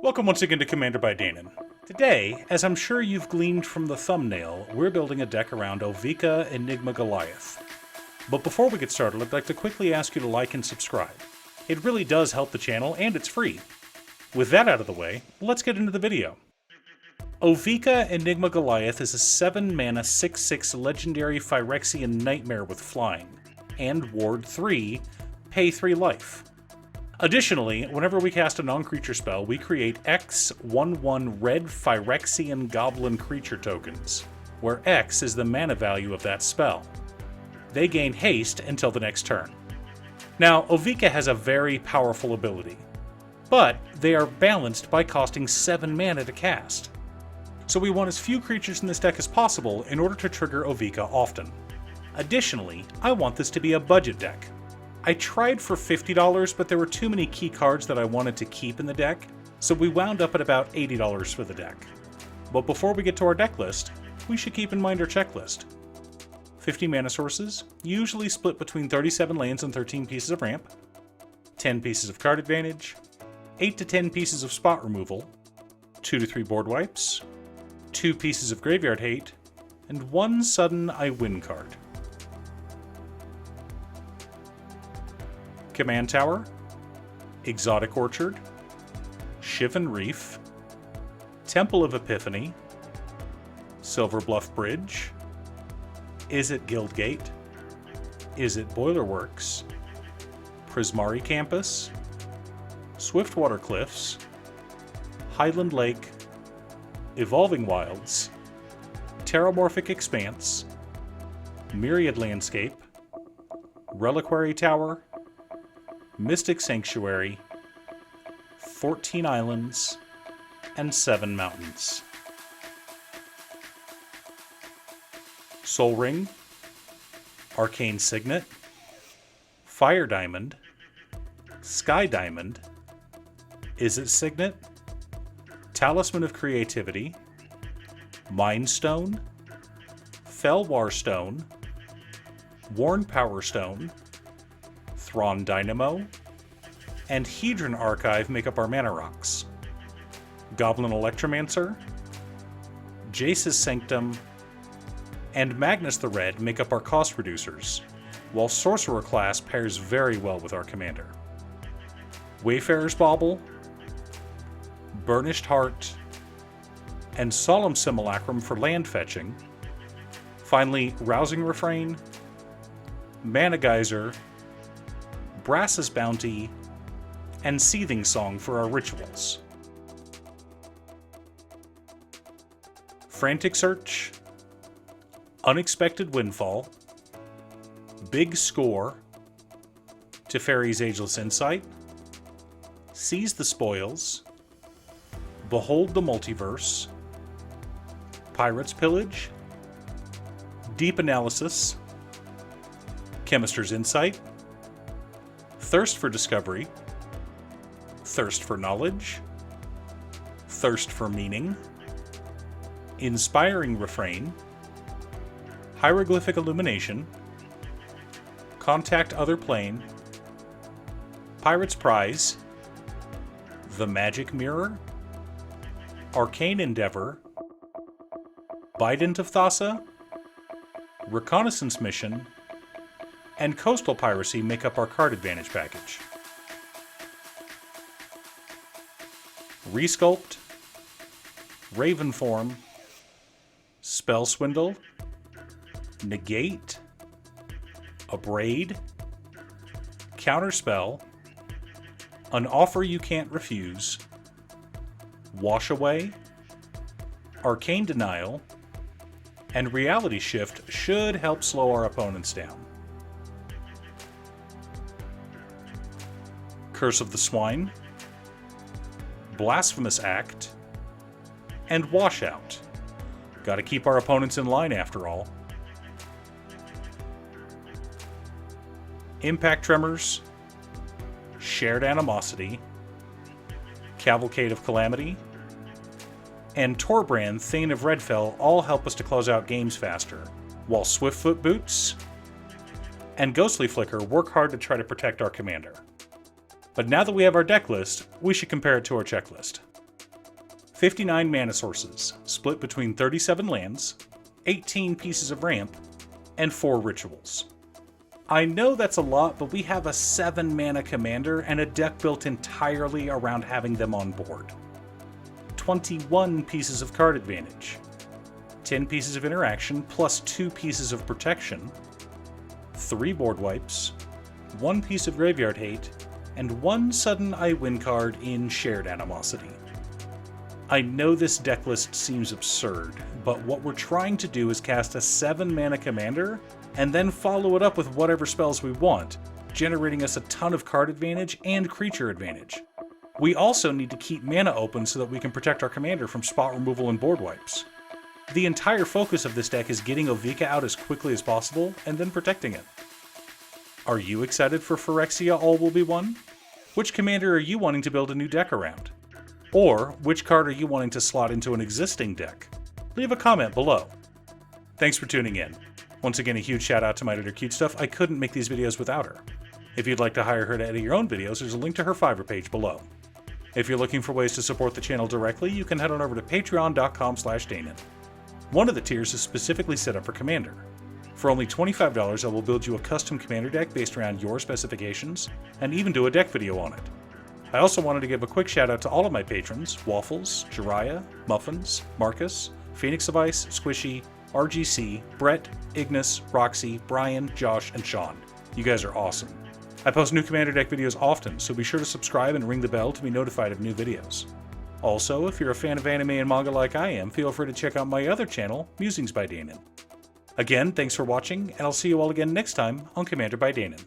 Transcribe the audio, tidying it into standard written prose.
Welcome once again to Commander by Danon. Today, as I'm sure you've gleaned from the thumbnail, we're building a deck around Ovika, Enigma, Goliath. But before we get started, I'd like to quickly ask you to like and subscribe. It really does help the channel, and it's free. With that out of the way, let's get into the video. Ovika, Enigma, Goliath is a 7-mana 6/6 legendary Phyrexian nightmare with flying, and Ward 3, pay 3 life. Additionally, whenever we cast a non-creature spell, we create X 1/1 red Phyrexian goblin creature tokens, where X is the mana value of that spell. They gain haste until the next turn. Now, Ovika has a very powerful ability, but they are balanced by costing 7 mana to cast. So we want as few creatures in this deck as possible in order to trigger Ovika often. Additionally, I want this to be a budget deck. I tried for $50, but there were too many key cards that I wanted to keep in the deck, so we wound up at about $80 for the deck. But before we get to our deck list, we should keep in mind our checklist. 50 mana sources, usually split between 37 lands and 13 pieces of ramp, 10 pieces of card advantage, 8 to 10 pieces of spot removal, 2 to 3 board wipes, 2 pieces of graveyard hate, and 1 sudden I win card. Command Tower, Exotic Orchard, Shivan Reef, Temple of Epiphany, Silver Bluff Bridge, Izzet Guildgate, Izzet Boilerworks, Prismari Campus, Swiftwater Cliffs, Highland Lake, Evolving Wilds, Terramorphic Expanse, Myriad Landscape, Reliquary Tower, Mystic Sanctuary, 14 Islands, and 7 Mountains. Soul Ring, Arcane Signet, Fire Diamond, Sky Diamond, Izzet Signet, Talisman of Creativity, Mind Stone, Felwar Stone, Worn Power Stone, Thrawn Dynamo, and Hedron Archive make up our mana rocks. Goblin Electromancer, Jace's Sanctum, and Magnus the Red make up our cost reducers, while Sorcerer class pairs very well with our commander. Wayfarer's Bauble, Burnished Heart, and Solemn Simulacrum for land fetching. Finally, Rousing Refrain, Mana Geyser, Brass's Bounty, and Seething Song for our rituals. Frantic Search, Unexpected Windfall, Big Score, Teferi's Ageless Insight, Seize the Spoils, Behold the Multiverse, Pirate's Pillage, Deep Analysis, Chemister's Insight, Thirst for Discovery, Thirst for Knowledge, Thirst for Meaning, Inspiring Refrain, Hieroglyphic Illumination, Contact Other Plane, Pirate's Prize, The Magic Mirror, Arcane Endeavor, Bident of Thassa, Reconnaissance Mission, and Coastal Piracy make up our card advantage package. Resculpt, Ravenform, Spell Swindle, Negate, Abrade, Counterspell, An Offer You Can't Refuse, Wash Away, Arcane Denial, and Reality Shift should help slow our opponents down. Curse of the Swine, Blasphemous Act, and Washout. Gotta keep our opponents in line after all. Impact Tremors, Shared Animosity, Cavalcade of Calamity, and Torbrand, Thane of Redfell all help us to close out games faster, while Swiftfoot Boots and Ghostly Flicker work hard to try to protect our commander. But now that we have our deck list, we should compare it to our checklist. 59 mana sources, split between 37 lands, 18 pieces of ramp, and 4 rituals. I know that's a lot, but we have a 7 mana commander and a deck built entirely around having them on board. 21 pieces of card advantage, 10 pieces of interaction plus 2 pieces of protection, 3 board wipes, 1 piece of graveyard hate, and 1 sudden I win card in shared animosity. I know this deck list seems absurd, but what we're trying to do is cast a 7 mana commander and then follow it up with whatever spells we want, generating us a ton of card advantage and creature advantage. We also need to keep mana open so that we can protect our commander from spot removal and board wipes. The entire focus of this deck is getting Ovika out as quickly as possible and then protecting it. Are you excited for Phyrexia All Will Be One? Which commander are you wanting to build a new deck around? Or, which card are you wanting to slot into an existing deck? Leave a comment below. Thanks for tuning in. Once again, a huge shout out to my editor Cute Stuff. I couldn't make these videos without her. If you'd like to hire her to edit your own videos, there's a link to her Fiverr page below. If you're looking for ways to support the channel directly, you can head on over to patreon.com/Danon. One of the tiers is specifically set up for Commander. For only $25, I will build you a custom Commander deck based around your specifications, and even do a deck video on it. I also wanted to give a quick shout out to all of my patrons: Waffles, Jiraiya, Muffins, Marcus, Phoenix of Ice, Squishy, RGC, Brett, Ignis, Roxy, Brian, Josh, and Sean. You guys are awesome. I post new Commander deck videos often, so be sure to subscribe and ring the bell to be notified of new videos. Also, if you're a fan of anime and manga like I am, feel free to check out my other channel, Musings by Danon. Again, thanks for watching, and I'll see you all again next time on Commander by Danon.